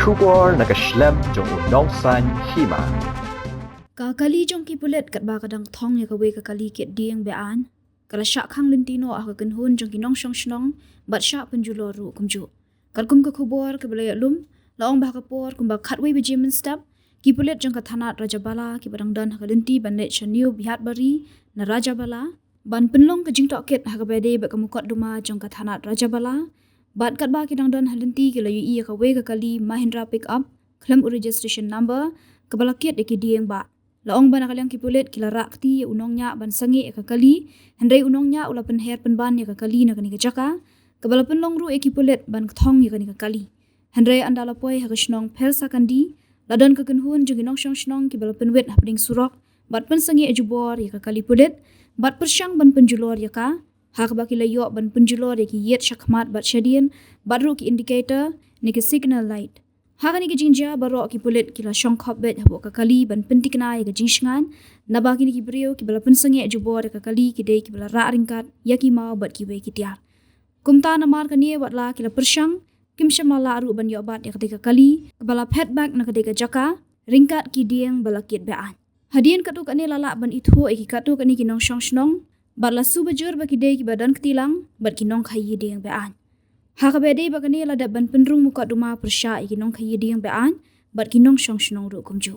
Shubor nakaslem jong unong san hima. Kakali jong kipulet kat ba kadang thong ya kawe kakali ket dieng bean. Kala syak khang lintino aka kenhun jong kinong syong shnong bat syak penjulo ru kumju. Kalkum ka khubor ke belaya lum laong bah kapor kumba khatwe bejimen step kipulet jong kathanat Raja Bala ki badang dan hakalinti banlet shaniu bihat bari na Raja Bala ban penlong ke jing toket hakabede ba kamukot duma jong kathanat Raja Bala bat kat ba kidang dan halinti ke layu iya kawe kakali Mahindra pick up claim registration number kabalakiat deki dieng ba. Laong ban akaliang kipulet kila rakti unongnya ban sangi kakali hendai unongnya ula penher penban ya kakali na kani kajaka kabala penlong ru kipulet ban thong ya kani kakali hendai andala poi hakashnong persa kandi ladan kakenhun joginong syong shnong kibala penwet hapding surok bat pensangi ajubor ya kakali pulet bat persyang ban penjulor ya ka hak baki layo ban penjulor ya ki yet syakmat bat syadien bat ru ki indicator ni ki signal light Hakani ke jinja barok ki pulit kila syongkop bet habok kakali ban pentikna ya ke jingshangan nabaki ni ki brio ki bala pensengi ajubor ya kakali ki dei ki bala ra ringkat ya ki mau bat ki we ki tiar. Kumta namar kani wat la kila persyang kim shamala aru ban yobat ya ketika kali kebala petback na ketika jaka ringkat ki dieng bala kit bean. Hadian katu kani lala ban ithu ki katu kani kinong syong shnong bat la su bajur ba ki dei ki badan ketilang bat kinong khayi dieng bean. Hakabede bakani la daban penrung muka duma persya ikinong khayi dieng bean bat kinong syong shnong ru kumju.